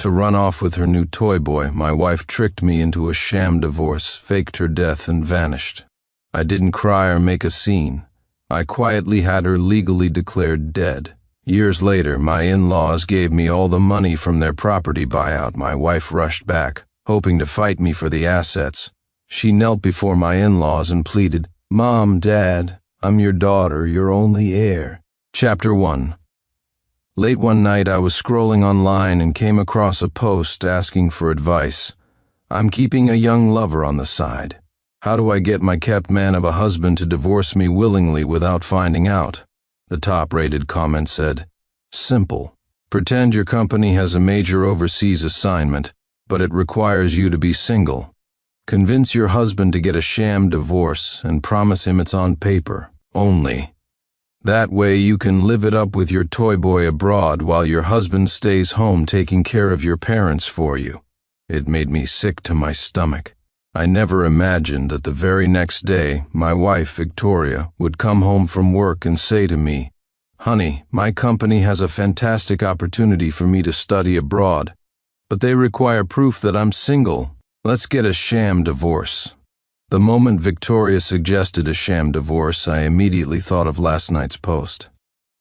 To run off with her new Toyboy, my wife tricked me into a sham divorce, faked her death, and vanished. I didn't cry or make a scene. I quietly had her legally declared dead. Years later, my in-laws gave me all the money from their property buyout. My wife rushed back, hoping to fight me for the assets. She knelt before my in-laws and pleaded, "Mom, Dad, I'm your daughter, your only heir." Chapter 1. Late one night I was scrolling online and came across a post asking for advice. "I'm keeping a young lover on the side. How do I get my kept man of a husband to divorce me willingly without finding out?" The top-rated comment said, "Simple. Pretend your company has a major overseas assignment, but it requires you to be single. Convince your husband to get a sham divorce and promise him it's on paper, only. That way you can live it up with your Toyboy abroad while your husband stays home taking care of your parents for you." It made me sick to my stomach. I never imagined that the very next day, my wife, Victoria, would come home from work and say to me, "Honey, my company has a fantastic opportunity for me to study abroad, but they require proof that I'm single. Let's get a sham divorce." The moment Victoria suggested a sham divorce, I immediately thought of last night's post.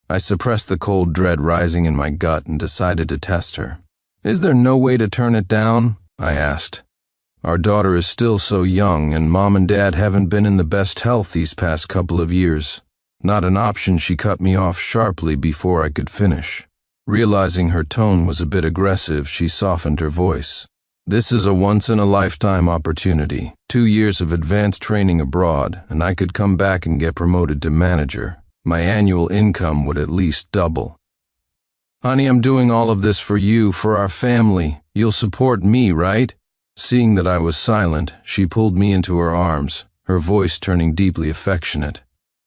I suppressed the cold dread rising in my gut and decided to test her. "Is there no way to turn it down?" I asked. "Our daughter is still so young, and Mom and Dad haven't been in the best health these past couple of years." Not an option, she cut me off sharply before I could finish. Realizing her tone was a bit aggressive, she softened her voice. "This is a once-in-a-lifetime opportunity. 2 years of advanced training abroad, and I could come back and get promoted to manager. My annual income would at least double." "Honey, I'm doing all of this for you, for our family. You'll support me, right?" Seeing that I was silent, she pulled me into her arms, her voice turning deeply affectionate.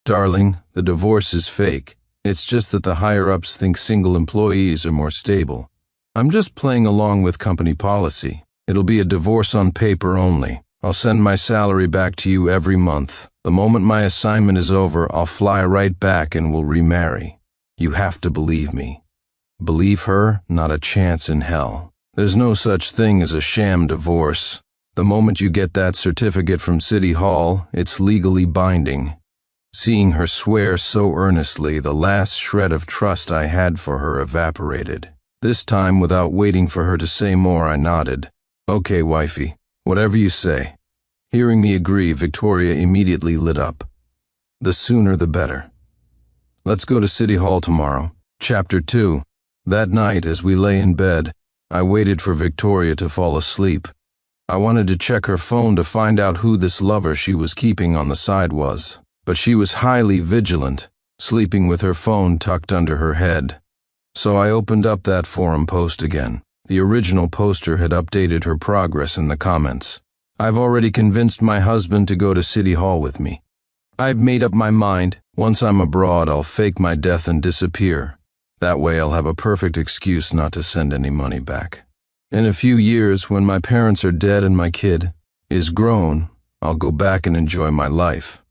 "Darling, the divorce is fake. It's just that the higher-ups think single employees are more stable. I'm just playing along with company policy. It'll be a divorce on paper only. I'll send my salary back to you every month. The moment my assignment is over, I'll fly right back and we'll remarry. You have to believe me." Believe her? Not a chance in hell. There's no such thing as a sham divorce. The moment you get that certificate from City Hall, it's legally binding. Seeing her swear so earnestly, the last shred of trust I had for her evaporated. This time, without waiting for her to say more, I nodded. "Okay, wifey, whatever you say." Hearing me agree, Victoria immediately lit up. "The sooner the better. Let's go to City Hall tomorrow." Chapter 2. That night, as we lay in bed, I waited for Victoria to fall asleep. I wanted to check her phone to find out who this lover she was keeping on the side was, but she was highly vigilant, sleeping with her phone tucked under her head. So I opened up that forum post again. The original poster had updated her progress in the comments. "I've already convinced my husband to go to City Hall with me. I've made up my mind. Once I'm abroad, I'll fake my death and disappear. That way I'll have a perfect excuse not to send any money back. In a few years, when my parents are dead and my kid is grown, I'll go back and enjoy my life."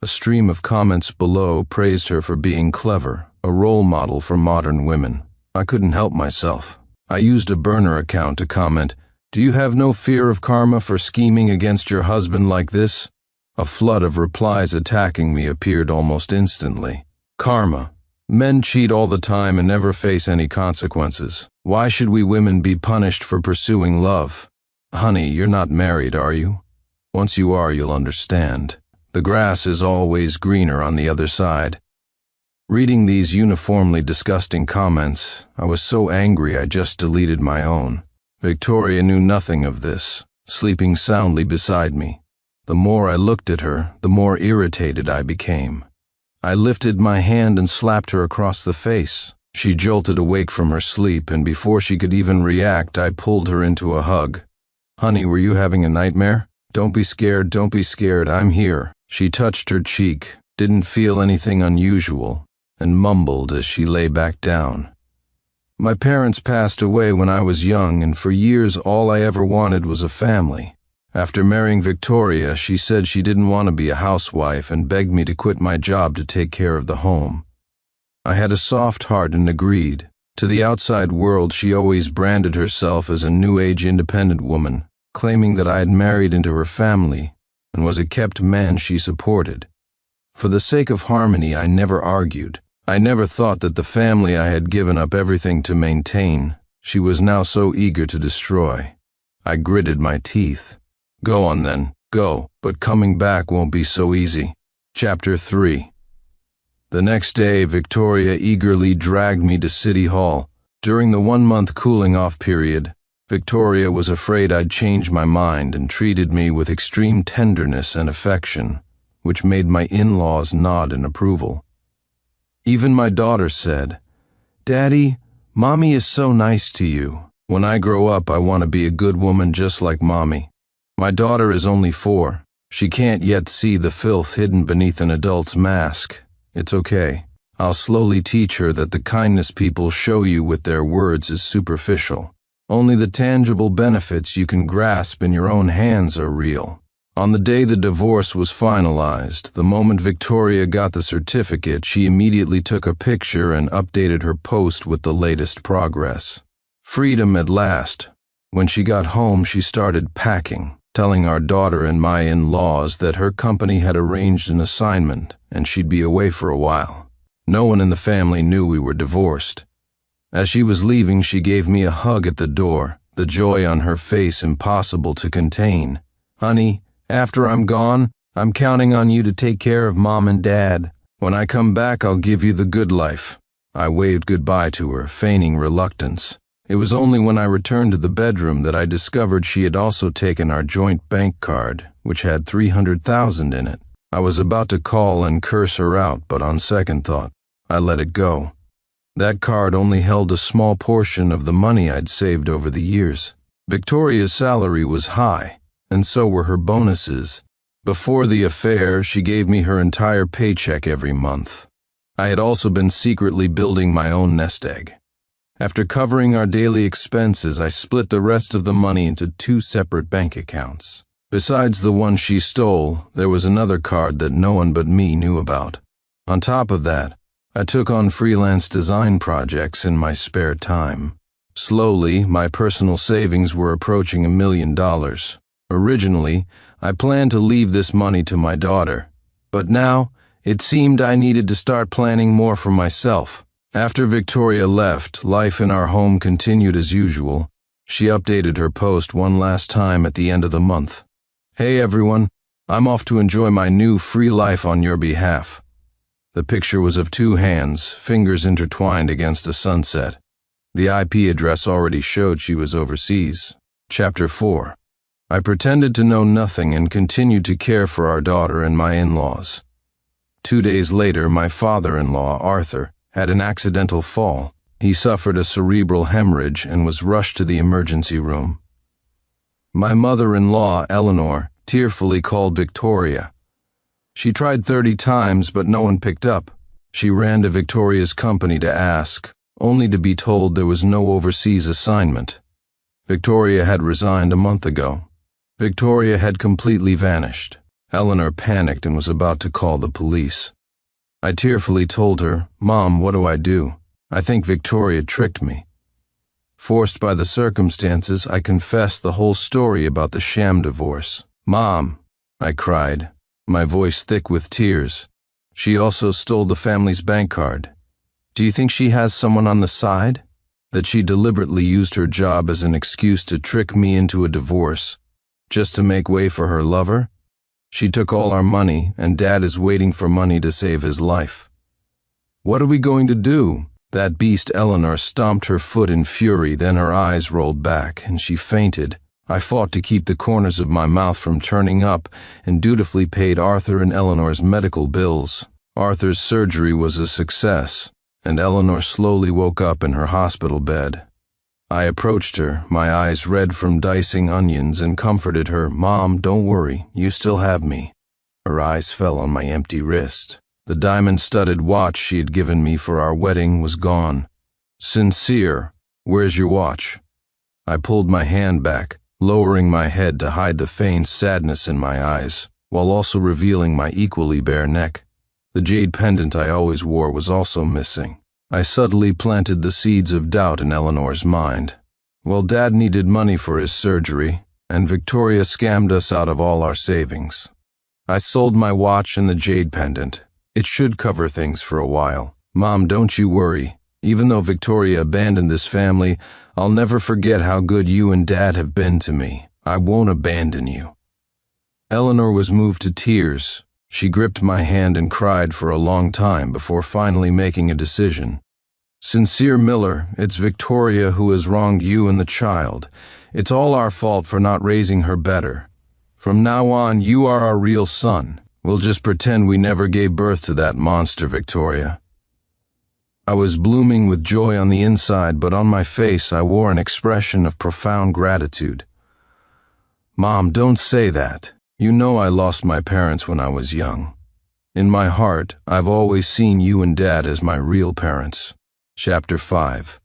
A stream of comments below praised her for being clever, a role model for modern women. I couldn't help myself. I used a burner account to comment, "Do you have no fear of karma for scheming against your husband like this?" A flood of replies attacking me appeared almost instantly. Karma. Men cheat all the time and never face any consequences. Why should we women be punished for pursuing love? Honey, you're not married, are you? Once you are, you'll understand. The grass is always greener on the other side. Reading these uniformly disgusting comments, I was so angry I just deleted my own. Victoria knew nothing of this, sleeping soundly beside me. The more I looked at her, the more irritated I became. I lifted my hand and slapped her across the face. She jolted awake from her sleep, and before she could even react, I pulled her into a hug. "Honey, were you having a nightmare? Don't be scared, I'm here." She touched her cheek, didn't feel anything unusual, and mumbled as she lay back down. "My parents passed away when I was young, and for years all I ever wanted was a family. After marrying Victoria, she said she didn't want to be a housewife and begged me to quit my job to take care of the home. I had a soft heart and agreed, To the outside world, she always branded herself as a new-age independent woman, claiming that I had married into her family and was a kept man she supported. For the sake of harmony, I never argued. I never thought that the family I had given up everything to maintain, she was now so eager to destroy. I gritted my teeth. Go on then, go, but coming back won't be so easy. Chapter 3. The next day, Victoria eagerly dragged me to City Hall. During the 1-month cooling-off period, Victoria was afraid I'd change my mind and treated me with extreme tenderness and affection, which made my in-laws nod in approval. Even my daughter said, "Daddy, Mommy is so nice to you. When I grow up, I want to be a good woman just like Mommy." My daughter is only 4. She can't yet see the filth hidden beneath an adult's mask. It's okay. I'll slowly teach her that the kindness people show you with their words is superficial. Only the tangible benefits you can grasp in your own hands are real. On the day the divorce was finalized, the moment Victoria got the certificate, she immediately took a picture and updated her post with the latest progress. Freedom at last. When she got home, she started packing, telling our daughter and my in-laws that her company had arranged an assignment and she'd be away for a while. No one in the family knew we were divorced. As she was leaving, she gave me a hug at the door, the joy on her face impossible to contain. "Honey, after I'm gone, I'm counting on you to take care of Mom and Dad. When I come back, I'll give you the good life." I waved goodbye to her, feigning reluctance. It was only when I returned to the bedroom that I discovered she had also taken our joint bank card, which had $300,000 in it. I was about to call and curse her out, but on second thought, I let it go. That card only held a small portion of the money I'd saved over the years. Victoria's salary was high, and so were her bonuses. Before the affair, she gave me her entire paycheck every month. I had also been secretly building my own nest egg. After covering our daily expenses, I split the rest of the money into 2 separate bank accounts. Besides the one she stole, there was another card that no one but me knew about. On top of that, I took on freelance design projects in my spare time. Slowly, my personal savings were approaching $1 million. Originally, I planned to leave this money to my daughter, but now it seemed I needed to start planning more for myself. After Victoria left, life in our home continued as usual. She updated her post one last time at the end of the month. "Hey everyone, I'm off to enjoy my new free life on your behalf." The picture was of 2 hands, fingers intertwined against a sunset. The IP address already showed she was overseas. Chapter 4. I pretended to know nothing and continued to care for our daughter and my in-laws. 2 days later, my father-in-law, Arthur, had an accidental fall. He suffered a cerebral hemorrhage and was rushed to the emergency room. My mother-in-law, Eleanor, tearfully called Victoria. She tried 30 times, but no one picked up. She ran to Victoria's company to ask, only to be told there was no overseas assignment. Victoria had resigned a month ago. Victoria had completely vanished. Eleanor panicked and was about to call the police. I tearfully told her, "Mom, what do I do? I think Victoria tricked me." Forced by the circumstances, I confessed the whole story about the sham divorce. "Mom," I cried, my voice thick with tears, "she also stole the family's bank card. Do you think she has someone on the side? That she deliberately used her job as an excuse to trick me into a divorce, just to make way for her lover? She took all our money, and Dad is waiting for money to save his life. What are we going to do?" That beast Eleanor stomped her foot in fury, then her eyes rolled back, and she fainted. I fought to keep the corners of my mouth from turning up, and dutifully paid Arthur and Eleanor's medical bills. Arthur's surgery was a success, and Eleanor slowly woke up in her hospital bed. I approached her, my eyes red from dicing onions, and comforted her. "Mom, don't worry, you still have me." Her eyes fell on my empty wrist. The diamond-studded watch she had given me for our wedding was gone. "Sincere, where's your watch?" I pulled my hand back, lowering my head to hide the feigned sadness in my eyes, while also revealing my equally bare neck. The jade pendant I always wore was also missing. I subtly planted the seeds of doubt in Eleanor's mind. Well, Dad needed money for his surgery, and Victoria scammed us out of all our savings. I sold my watch and the jade pendant. It should cover things for a while. Mom, don't you worry. Even though Victoria abandoned this family, I'll never forget how good you and Dad have been to me. I won't abandon you. Eleanor was moved to tears. She gripped my hand and cried for a long time before finally making a decision. Sincere Miller, it's Victoria who has wronged you and the child. It's all our fault for not raising her better. From now on, you are our real son. We'll just pretend we never gave birth to that monster, Victoria. I was blooming with joy on the inside, but on my face I wore an expression of profound gratitude. Mom, don't say that. You know I lost my parents when I was young. In my heart, I've always seen you and Dad as my real parents. Chapter 5.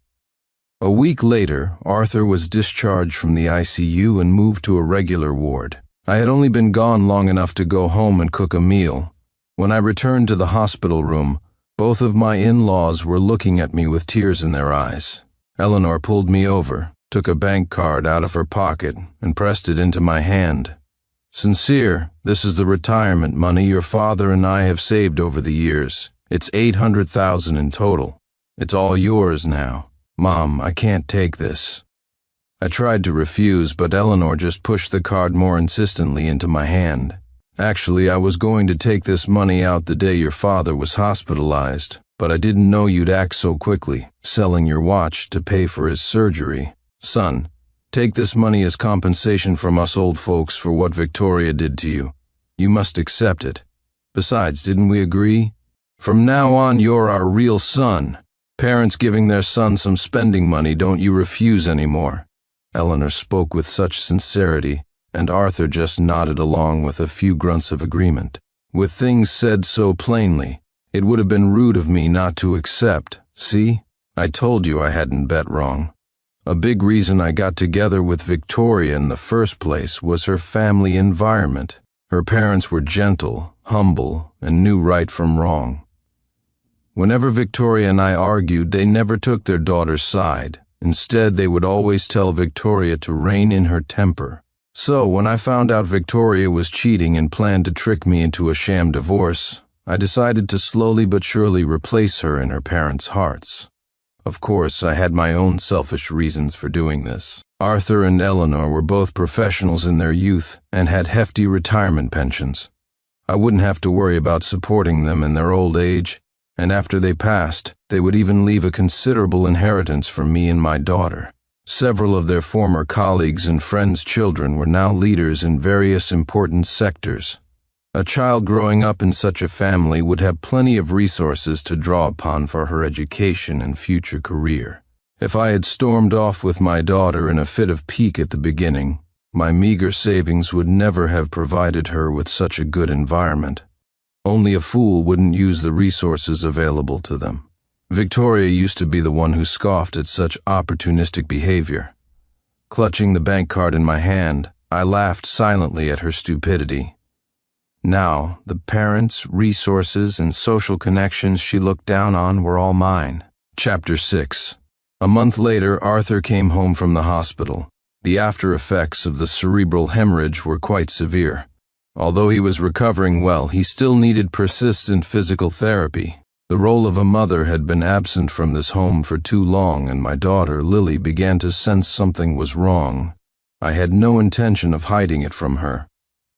A week later, Arthur was discharged from the ICU and moved to a regular ward. I had only been gone long enough to go home and cook a meal. When I returned to the hospital room, both of my in-laws were looking at me with tears in their eyes. Eleanor pulled me over, took a bank card out of her pocket, and pressed it into my hand. Sincere, this is the retirement money your father and I have saved over the years. It's $800,000 in total. It's all yours now. Mom, I can't take this. I tried to refuse, but Eleanor just pushed the card more insistently into my hand. Actually, I was going to take this money out the day your father was hospitalized, but I didn't know you'd act so quickly, selling your watch to pay for his surgery. Son, take this money as compensation from us old folks for what Victoria did to you. You must accept it. Besides, didn't we agree? From now on, you're our real son. Parents giving their son some spending money, don't you refuse anymore. Eleanor spoke with such sincerity, and Arthur just nodded along with a few grunts of agreement. With things said so plainly, it would have been rude of me not to accept. See? I told you I hadn't bet wrong. A big reason I got together with Victoria in the first place was her family environment. Her parents were gentle, humble, and knew right from wrong. Whenever Victoria and I argued, they never took their daughter's side. Instead, they would always tell Victoria to rein in her temper. So, when I found out Victoria was cheating and planned to trick me into a sham divorce, I decided to slowly but surely replace her in her parents' hearts. Of course, I had my own selfish reasons for doing this. Arthur and Eleanor were both professionals in their youth and had hefty retirement pensions. I wouldn't have to worry about supporting them in their old age, and after they passed, they would even leave a considerable inheritance for me and my daughter. Several of their former colleagues and friends' children were now leaders in various important sectors. A child growing up in such a family would have plenty of resources to draw upon for her education and future career. If I had stormed off with my daughter in a fit of pique at the beginning, my meager savings would never have provided her with such a good environment. Only a fool wouldn't use the resources available to them. Victoria used to be the one who scoffed at such opportunistic behavior. Clutching the bank card in my hand, I laughed silently at her stupidity. Now, the parents, resources, and social connections she looked down on were all mine. Chapter 6. A month later, Arthur came home from the hospital. The after effects of the cerebral hemorrhage were quite severe. Although he was recovering well, he still needed persistent physical therapy. The role of a mother had been absent from this home for too long, and my daughter, Lily, began to sense something was wrong. I had no intention of hiding it from her.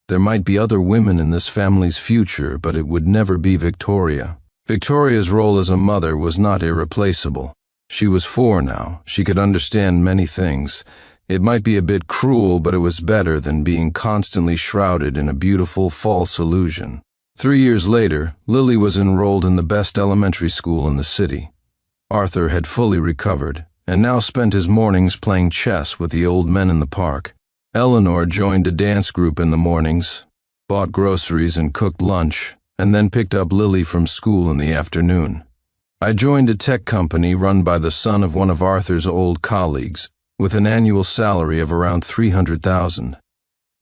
There might be other women in this family's future, but it would never be Victoria. Victoria's role as a mother was not irreplaceable. She was 4 now. She could understand many things. It might be a bit cruel, but it was better than being constantly shrouded in a beautiful false illusion. 3 years later, Lily was enrolled in the best elementary school in the city. Arthur had fully recovered, and now spent his mornings playing chess with the old men in the park. Eleanor joined a dance group in the mornings, bought groceries and cooked lunch, and then picked up Lily from school in the afternoon. I joined a tech company run by the son of one of Arthur's old colleagues, with an annual salary of around $300,000.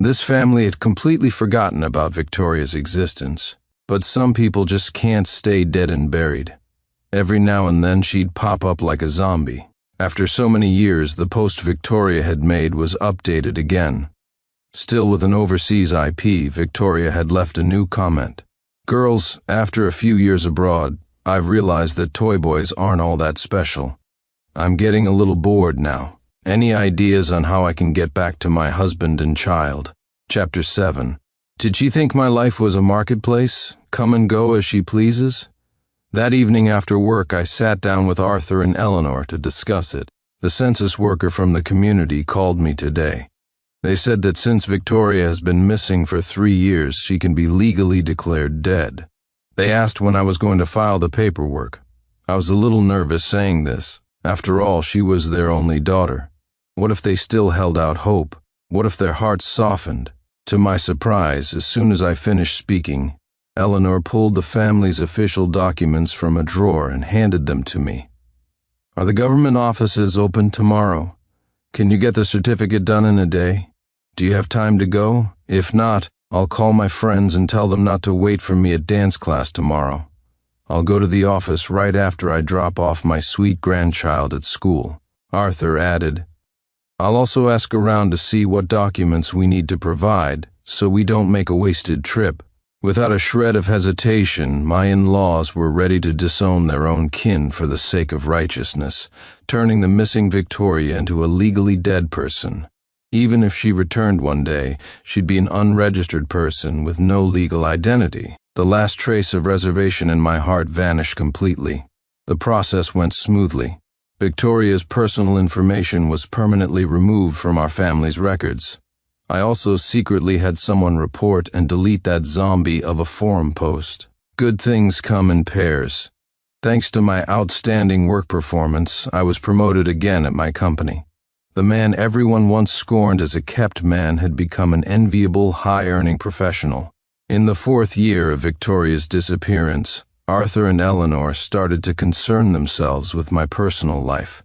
This family had completely forgotten about Victoria's existence, but some people just can't stay dead and buried. Every now and then she'd pop up like a zombie. After so many years, the post Victoria had made was updated again. Still with an overseas IP, Victoria had left a new comment. Girls, after a few years abroad, I've realized that Toyboys aren't all that special. I'm getting a little bored now. Any ideas on how I can get back to my husband and child? Chapter 7. Did she think my life was a marketplace? Come and go as she pleases? That evening after work, I sat down with Arthur and Eleanor to discuss it. The census worker from the community called me today. They said that since Victoria has been missing for 3 years, she can be legally declared dead. They asked when I was going to file the paperwork. I was a little nervous saying this. After all, she was their only daughter. What if they still held out hope? What if their hearts softened? To my surprise, as soon as I finished speaking, Eleanor pulled the family's official documents from a drawer and handed them to me. Are the government offices open tomorrow? Can you get the certificate done in a day? Do you have time to go? If not, I'll call my friends and tell them not to wait for me at dance class tomorrow. I'll go to the office right after I drop off my sweet grandchild at school. Arthur added, I'll also ask around to see what documents we need to provide so we don't make a wasted trip. Without a shred of hesitation, my in-laws were ready to disown their own kin for the sake of righteousness, turning the missing Victoria into a legally dead person. Even if she returned one day, she'd be an unregistered person with no legal identity. The last trace of reservation in my heart vanished completely. The process went smoothly. Victoria's personal information was permanently removed from our family's records. I also secretly had someone report and delete that zombie of a forum post. Good things come in pairs. Thanks to my outstanding work performance, I was promoted again at my company. The man everyone once scorned as a kept man had become an enviable, high-earning professional. In the 4th year of Victoria's disappearance, Arthur and Eleanor started to concern themselves with my personal life.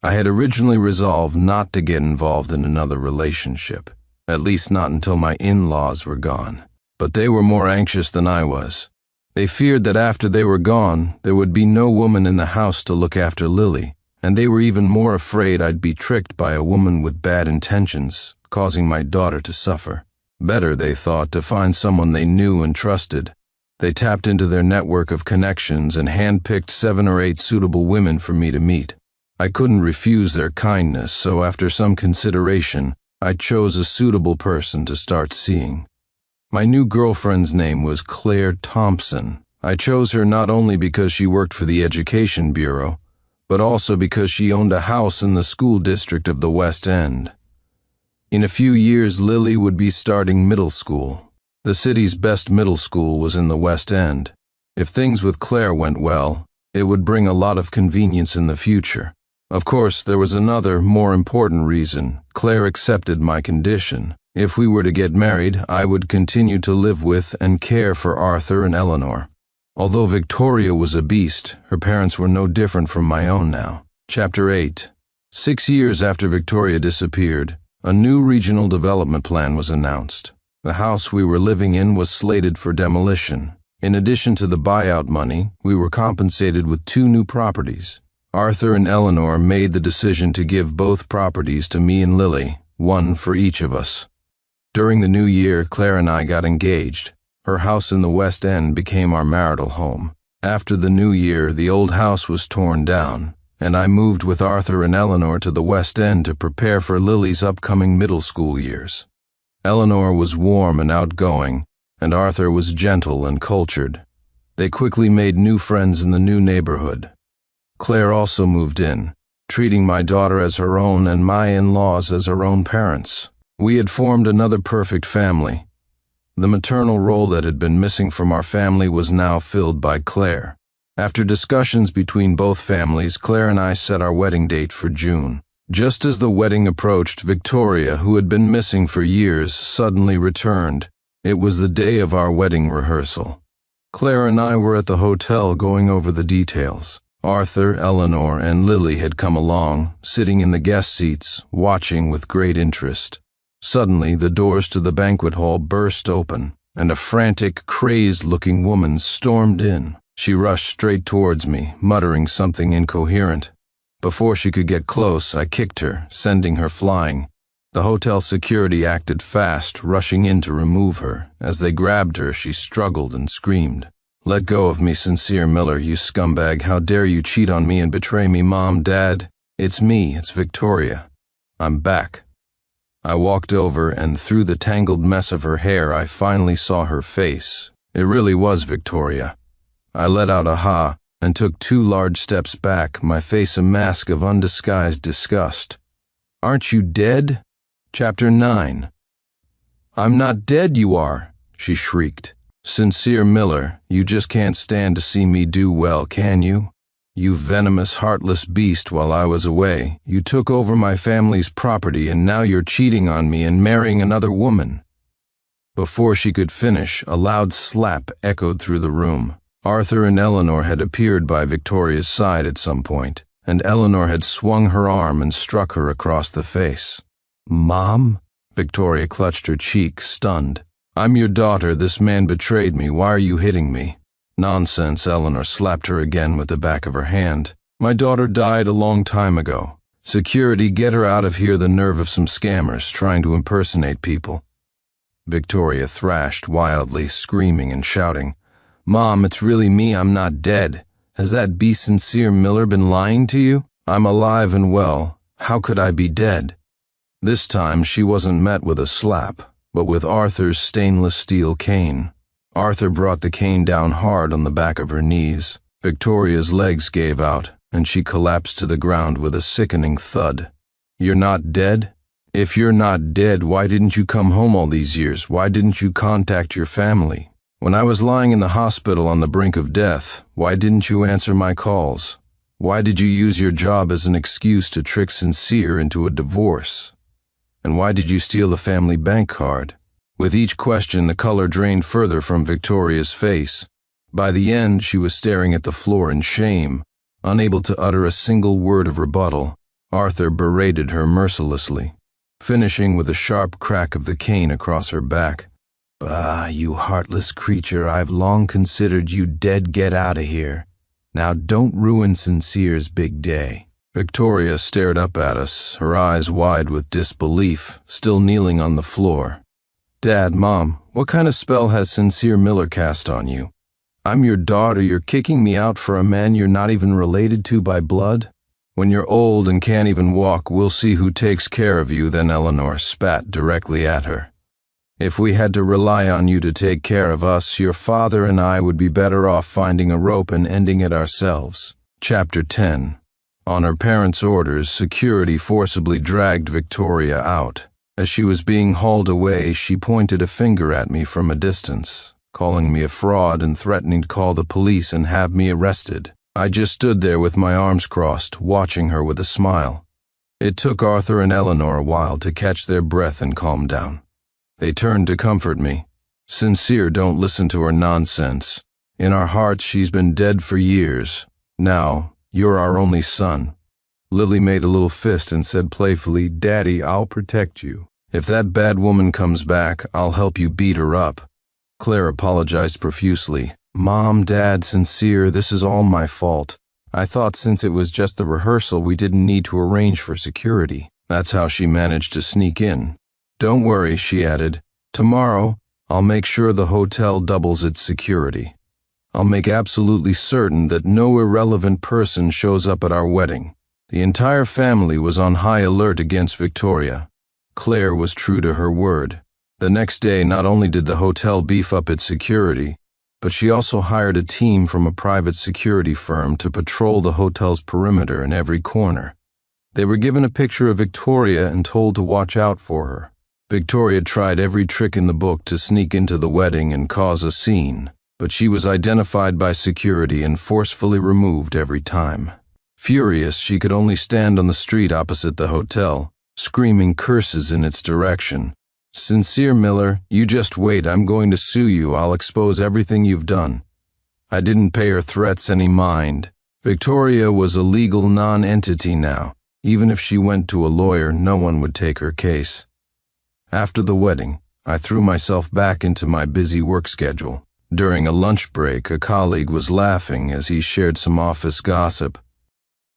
I had originally resolved not to get involved in another relationship, at least not until my in-laws were gone. But they were more anxious than I was. They feared that after they were gone, there would be no woman in the house to look after Lily, and they were even more afraid I'd be tricked by a woman with bad intentions, causing my daughter to suffer. Better, they thought, to find someone they knew and trusted. They tapped into their network of connections and handpicked 7 or 8 suitable women for me to meet. I couldn't refuse their kindness, so after some consideration, I chose a suitable person to start seeing. My new girlfriend's name was Claire Thompson. I chose her not only because she worked for the Education Bureau, but also because she owned a house in the school district of the West End. In a few years, Lily would be starting middle school. The city's best middle school was in the West End. If things with Claire went well, it would bring a lot of convenience in the future. Of course, there was another, more important reason. Claire accepted my condition. If we were to get married, I would continue to live with and care for Arthur and Eleanor. Although Victoria was a beast, her parents were no different from my own now. Chapter 8. 6 years after Victoria disappeared, a new regional development plan was announced. The house we were living in was slated for demolition. In addition to the buyout money, we were compensated with 2 new properties. Arthur and Eleanor made the decision to give both properties to me and Lily, 1 for each of us. During the new year, Claire and I got engaged. Her house in the West End became our marital home. After the new year, the old house was torn down, and I moved with Arthur and Eleanor to the West End to prepare for Lily's upcoming middle school years. Eleanor was warm and outgoing, and Arthur was gentle and cultured. They quickly made new friends in the new neighborhood. Claire also moved in, treating my daughter as her own and my in-laws as her own parents. We had formed another perfect family. The maternal role that had been missing from our family was now filled by Claire. After discussions between both families, Claire and I set our wedding date for June. Just as the wedding approached, Victoria, who had been missing for years, suddenly returned. It was the day of our wedding rehearsal. Claire and I were at the hotel going over the details. Arthur, Eleanor, and Lily had come along, sitting in the guest seats, watching with great interest. Suddenly, the doors to the banquet hall burst open, and a frantic, crazed-looking woman stormed in. She rushed straight towards me, muttering something incoherent. Before she could get close, I kicked her, sending her flying. The hotel security acted fast, rushing in to remove her. As they grabbed her, she struggled and screamed. "Let go of me, Sincere Miller, you scumbag. How dare you cheat on me and betray me, Mom, Dad? It's me, it's Victoria. I'm back." I walked over, and through the tangled mess of her hair, I finally saw her face. It really was Victoria. I let out a ha and took 2 large steps back, my face a mask of undisguised disgust. "Aren't you dead?" Chapter 9. "I'm not dead, you are," she shrieked. "Sincere Miller, you just can't stand to see me do well, can you? You venomous, heartless beast, while I was away, you took over my family's property and now you're cheating on me and marrying another woman." Before she could finish, a loud slap echoed through the room. Arthur and Eleanor had appeared by Victoria's side at some point, and Eleanor had swung her arm and struck her across the face. "Mom?" Victoria clutched her cheek, stunned. "I'm your daughter. This man betrayed me. Why are you hitting me?" "Nonsense," Eleanor slapped her again with the back of her hand. "My daughter died a long time ago. Security, get her out of here. The nerve of some scammers trying to impersonate people." Victoria thrashed wildly, screaming and shouting. "Mom, it's really me. I'm not dead. Has that beast Sincere Miller been lying to you? I'm alive and well. How could I be dead?" This time she wasn't met with a slap, but with Arthur's stainless steel cane. Arthur brought the cane down hard on the back of her knees. Victoria's legs gave out, and she collapsed to the ground with a sickening thud. "You're not dead? If you're not dead, why didn't you come home all these years? Why didn't you contact your family? When I was lying in the hospital on the brink of death, why didn't you answer my calls? Why did you use your job as an excuse to trick Sincere into a divorce? And why did you steal the family bank card?" With each question, the color drained further from Victoria's face. By the end, she was staring at the floor in shame, unable to utter a single word of rebuttal. Arthur berated her mercilessly, finishing with a sharp crack of the cane across her back. "Bah, you heartless creature, I've long considered you dead. Get out of here. Now don't ruin Sincere's big day." Victoria stared up at us, her eyes wide with disbelief, still kneeling on the floor. "Dad, Mom, what kind of spell has Sincere Miller cast on you? I'm your daughter. You're kicking me out for a man you're not even related to by blood? When you're old and can't even walk, we'll see who takes care of you." Then Eleanor spat directly at her. "If we had to rely on you to take care of us, your father and I would be better off finding a rope and ending it ourselves." Chapter 10. On her parents' orders, security forcibly dragged Victoria out. As she was being hauled away, she pointed a finger at me from a distance, calling me a fraud and threatening to call the police and have me arrested. I just stood there with my arms crossed, watching her with a smile. It took Arthur and Eleanor a while to catch their breath and calm down. They turned to comfort me. "Sincere, don't listen to her nonsense. In our hearts, she's been dead for years. Now, you're our only son." Lily made a little fist and said playfully, "Daddy, I'll protect you. If that bad woman comes back, I'll help you beat her up." Claire apologized profusely. "Mom, Dad, Sincere, this is all my fault. I thought since it was just the rehearsal, we didn't need to arrange for security." That's how she managed to sneak in. "Don't worry," she added. "Tomorrow, I'll make sure the hotel doubles its security. I'll make absolutely certain that no irrelevant person shows up at our wedding." The entire family was on high alert against Victoria. Claire was true to her word. The next day, not only did the hotel beef up its security, but she also hired a team from a private security firm to patrol the hotel's perimeter in every corner. They were given a picture of Victoria and told to watch out for her. Victoria tried every trick in the book to sneak into the wedding and cause a scene, but she was identified by security and forcefully removed every time. Furious, she could only stand on the street opposite the hotel, screaming curses in its direction. "Sincere Miller, you just wait. I'm going to sue you. I'll expose everything you've done." I didn't pay her threats any mind. Victoria was a legal non-entity now. Even if she went to a lawyer, no one would take her case. After the wedding, I threw myself back into my busy work schedule. During a lunch break, a colleague was laughing as he shared some office gossip.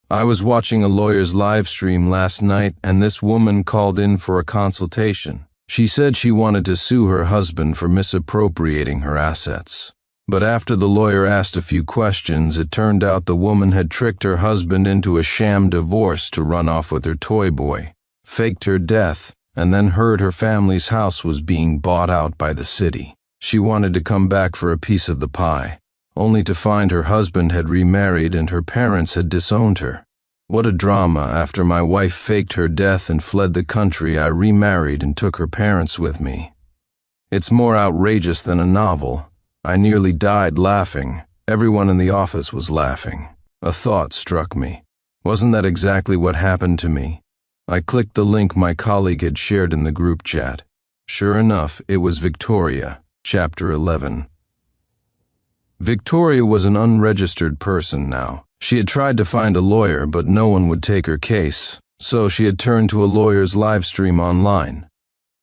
"I was watching a lawyer's live stream last night and this woman called in for a consultation. She said she wanted to sue her husband for misappropriating her assets. But after the lawyer asked a few questions, it turned out the woman had tricked her husband into a sham divorce to run off with her toy boy, faked her death, and then heard her family's house was being bought out by the city. She wanted to come back for a piece of the pie, only to find her husband had remarried and her parents had disowned her. What a drama. After my wife faked her death and fled the country, I remarried and took her parents with me. It's more outrageous than a novel. I nearly died laughing. Everyone in the office was laughing. A thought struck me. Wasn't that exactly what happened to me? I clicked the link my colleague had shared in the group chat. Sure enough, it was Victoria, Chapter 11. Victoria was an unregistered person now. She had tried to find a lawyer, but no one would take her case, so she had turned to a lawyer's live stream online.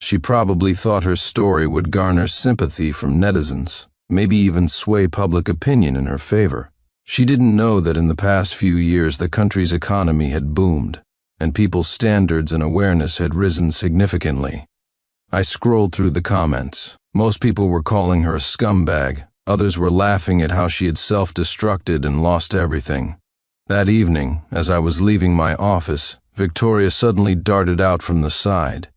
She probably thought her story would garner sympathy from netizens, maybe even sway public opinion in her favor. She didn't know that in the past few years the country's economy had boomed, and people's standards and awareness had risen significantly. I scrolled through the comments. Most people were calling her a scumbag. Others were laughing at how she had self-destructed and lost everything. That evening, as I was leaving my office, Victoria suddenly darted out from the side.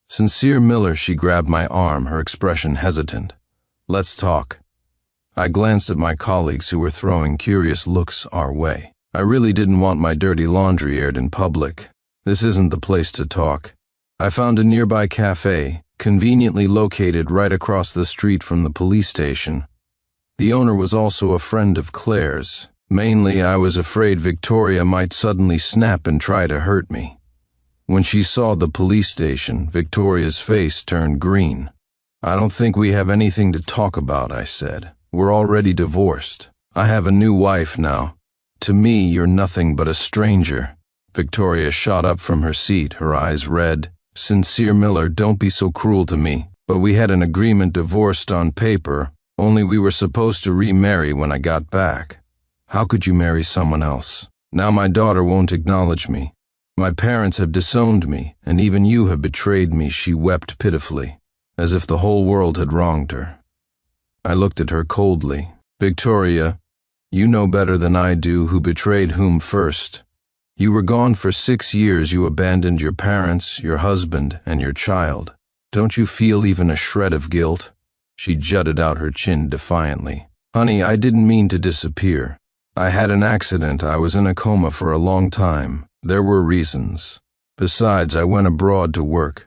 Sincere Miller, she grabbed my arm, her expression hesitant. "Let's talk." I glanced at my colleagues who were throwing curious looks our way. I really didn't want my dirty laundry aired in public. This isn't the place to talk. I found a nearby cafe, conveniently located right across the street from the police station. The owner was also a friend of Claire's. Mainly, I was afraid Victoria might suddenly snap and try to hurt me. When she saw the police station, Victoria's face turned green. "I don't think we have anything to talk about," I said. "We're already divorced. I have a new wife now. To me, you're nothing but a stranger." Victoria shot up from her seat, her eyes red. "Sincere Miller, don't be so cruel to me. But we had an agreement, divorced on paper, only we were supposed to remarry when I got back. How could you marry someone else? Now my daughter won't acknowledge me. My parents have disowned me, and even you have betrayed me," she wept pitifully, as if the whole world had wronged her. I looked at her coldly. "Victoria, you know better than I do who betrayed whom first. You were gone for 6 years. You abandoned your parents, your husband, and your child. Don't you feel even a shred of guilt?" She jutted out her chin defiantly. "Honey, I didn't mean to disappear. I had an accident. I was in a coma for a long time. There were reasons. Besides, I went abroad to work,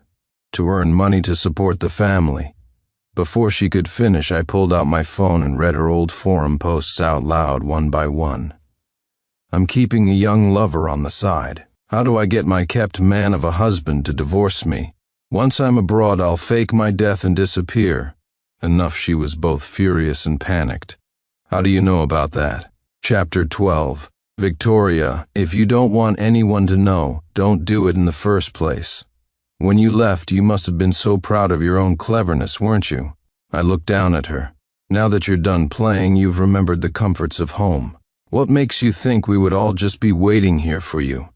to earn money to support the family." Before she could finish, I pulled out my phone and read her old forum posts out loud one by one. "I'm keeping a young lover on the side. How do I get my kept man of a husband to divorce me? Once I'm abroad, I'll fake my death and disappear." Enough, she was both furious and panicked. "How do you know about that?" Chapter 12. Victoria, if you don't want anyone to know, don't do it in the first place. When you left, you must have been so proud of your own cleverness, weren't you? I looked down at her. Now that you're done playing, you've remembered the comforts of home. What makes you think we would all just be waiting here for you?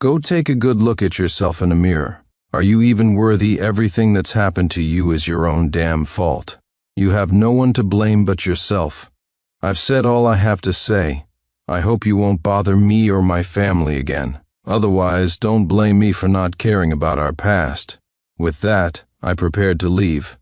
Go take a good look at yourself in a mirror. Are you even worthy? Everything that's happened to you is your own damn fault. You have no one to blame but yourself. I've said all I have to say. I hope you won't bother me or my family again. Otherwise, don't blame me for not caring about our past." With that, I prepared to leave.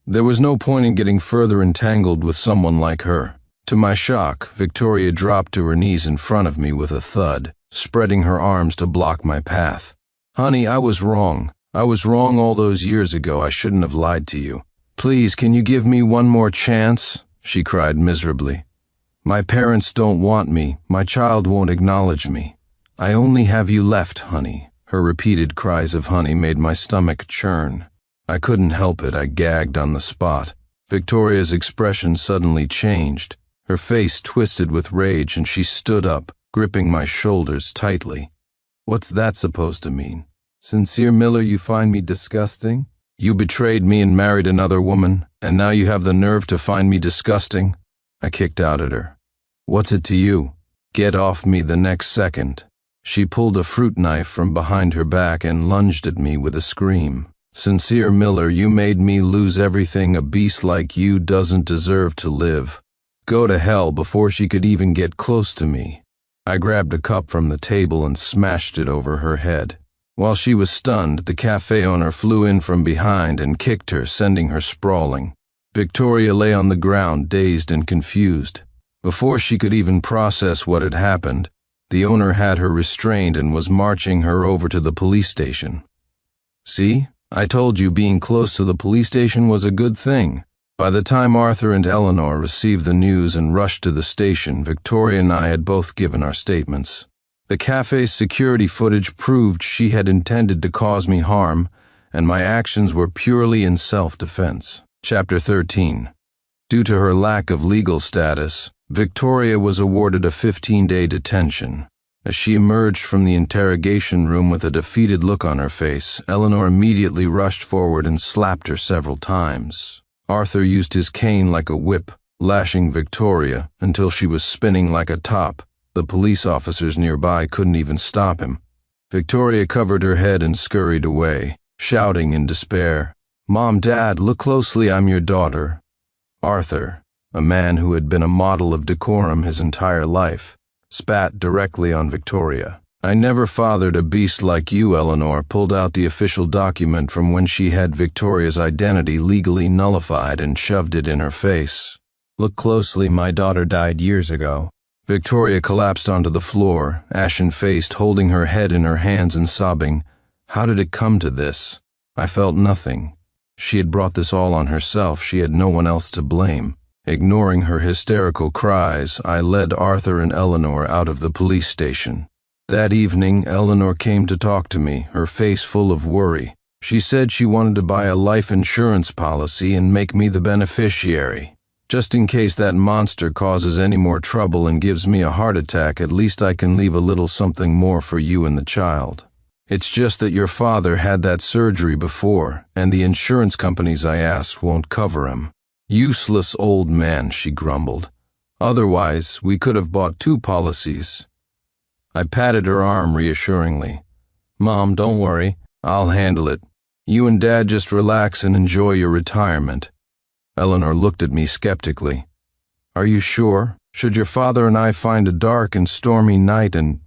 There was no point in getting further entangled with someone like her. To my shock, Victoria dropped to her knees in front of me with a thud, spreading her arms to block my path. "Honey, I was wrong. I was wrong all those years ago. I shouldn't have lied to you. Please, can you give me one more chance?" she cried miserably. "My parents don't want me. My child won't acknowledge me. I only have you left, honey." Her repeated cries of honey made my stomach churn. I couldn't help it. I gagged on the spot. Victoria's expression suddenly changed. Her face twisted with rage, and she stood up, gripping my shoulders tightly. "What's that supposed to mean? Sincere Miller, you find me disgusting? You betrayed me and married another woman, and now you have the nerve to find me disgusting? I kicked out at her. What's it to you? Get off me the next second. She pulled a fruit knife from behind her back and lunged at me with a scream. Sincere Miller, you made me lose everything. A beast like you doesn't deserve to live. Go to hell. Before she could even get close to me, I grabbed a cup from the table and smashed it over her head. While she was stunned, the cafe owner flew in from behind and kicked her, sending her sprawling. Victoria lay on the ground, dazed and confused. Before she could even process what had happened, the owner had her restrained and was marching her over to the police station. See? I told you being close to the police station was a good thing. By the time Arthur and Eleanor received the news and rushed to the station, Victoria and I had both given our statements. The cafe's security footage proved she had intended to cause me harm, and my actions were purely in self-defense. Chapter 13. Due to her lack of legal status, Victoria was awarded a 15-day detention. As she emerged from the interrogation room with a defeated look on her face, Eleanor immediately rushed forward and slapped her several times. Arthur used his cane like a whip, lashing Victoria until she was spinning like a top. The police officers nearby couldn't even stop him. Victoria covered her head and scurried away, shouting in despair, "Mom, Dad, look closely, I'm your daughter." Arthur, a man who had been a model of decorum his entire life, spat directly on Victoria. I never fathered a beast like you. Eleanor pulled out the official document from when she had Victoria's identity legally nullified and shoved it in her face. Look closely, my daughter died years ago. Victoria collapsed onto the floor, ashen-faced, holding her head in her hands and sobbing. How did it come to this? I felt nothing. She had brought this all on herself. She had no one else to blame. Ignoring her hysterical cries, I led Arthur and Eleanor out of the police station. That evening, Eleanor came to talk to me, her face full of worry. She said she wanted to buy a life insurance policy and make me the beneficiary. Just in case that monster causes any more trouble and gives me a heart attack, at least I can leave a little something more for you and the child. It's just that your father had that surgery before, and the insurance companies I asked won't cover him. Useless old man, she grumbled. Otherwise, we could have bought 2 policies. I patted her arm reassuringly. Mom, don't worry. I'll handle it. You and Dad just relax and enjoy your retirement. Eleanor looked at me skeptically. Are you sure? Should your father and I find a dark and stormy night and,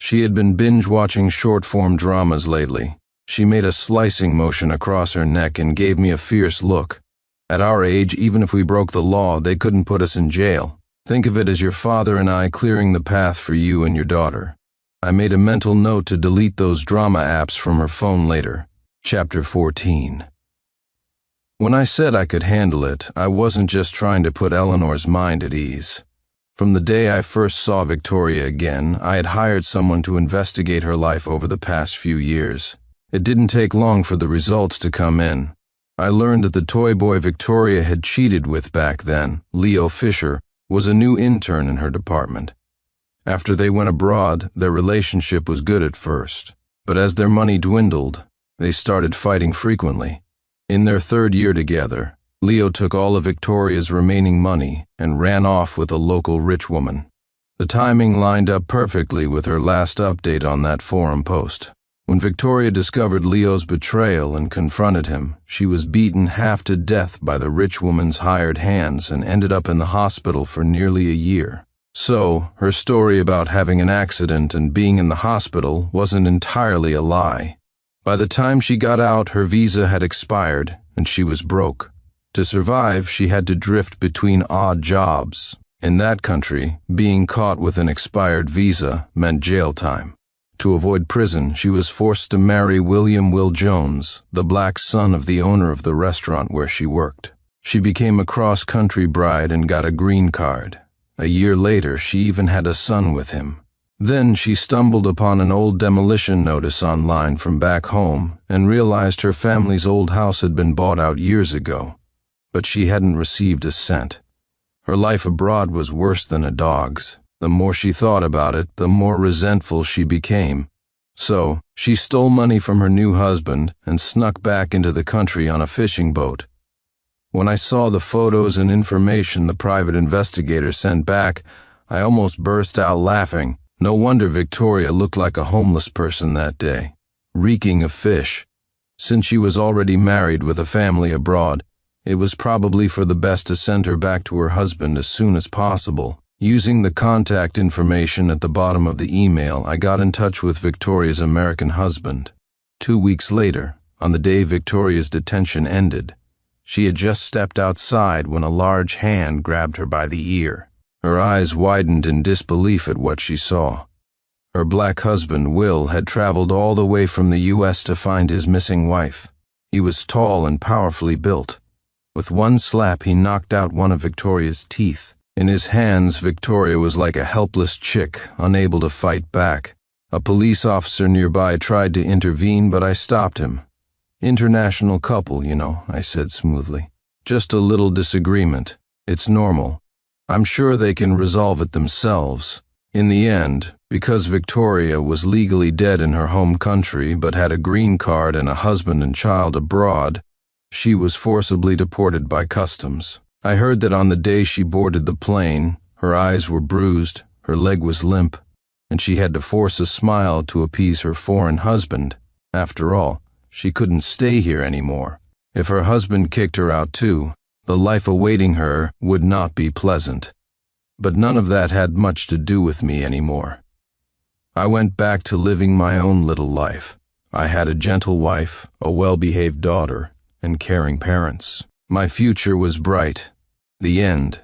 She had been binge-watching short-form dramas lately. She made a slicing motion across her neck and gave me a fierce look. At our age, even if we broke the law, they couldn't put us in jail. Think of it as your father and I clearing the path for you and your daughter. I made a mental note to delete those drama apps from her phone later. Chapter 14. When I said I could handle it, I wasn't just trying to put Eleanor's mind at ease. From the day I first saw Victoria again, I had hired someone to investigate her life over the past few years. It didn't take long for the results to come in. I learned that the Toyboy Victoria had cheated with back then, Leo Fisher, was a new intern in her department. After they went abroad, their relationship was good at first, but as their money dwindled, they started fighting frequently. In their 3rd year together, Leo took all of Victoria's remaining money and ran off with a local rich woman. The timing lined up perfectly with her last update on that forum post. When Victoria discovered Leo's betrayal and confronted him, she was beaten half to death by the rich woman's hired hands and ended up in the hospital for nearly a year. So, her story about having an accident and being in the hospital wasn't entirely a lie. By the time she got out, her visa had expired and she was broke. To survive, she had to drift between odd jobs. In that country, being caught with an expired visa meant jail time. To avoid prison, she was forced to marry William Will Jones, the black son of the owner of the restaurant where she worked. She became a cross-country bride and got a green card. A year later, she even had a son with him. Then she stumbled upon an old demolition notice online from back home and realized her family's old house had been bought out years ago, but she hadn't received a cent. Her life abroad was worse than a dog's. The more she thought about it, the more resentful she became. So, she stole money from her new husband and snuck back into the country on a fishing boat. When I saw the photos and information the private investigator sent back, I almost burst out laughing. No wonder Victoria looked like a homeless person that day, reeking of fish. Since she was already married with a family abroad, it was probably for the best to send her back to her husband as soon as possible. Using the contact information at the bottom of the email, I got in touch with Victoria's American husband. 2 weeks later, on the day Victoria's detention ended, she had just stepped outside when a large hand grabbed her by the ear. Her eyes widened in disbelief at what she saw. Her black husband, Will, had traveled all the way from the U.S. to find his missing wife. He was tall and powerfully built. With one slap, he knocked out one of Victoria's teeth. In his hands, Victoria was like a helpless chick, unable to fight back. A police officer nearby tried to intervene, but I stopped him. International couple, you know, I said smoothly. Just a little disagreement. It's normal. I'm sure they can resolve it themselves. In the end, because Victoria was legally dead in her home country but had a green card and a husband and child abroad, she was forcibly deported by customs. I heard that on the day she boarded the plane, her eyes were bruised, her leg was limp, and she had to force a smile to appease her foreign husband. After all, she couldn't stay here anymore. If her husband kicked her out too, the life awaiting her would not be pleasant. But none of that had much to do with me anymore. I went back to living my own little life. I had a gentle wife, a well-behaved daughter, and caring parents. My future was bright. The end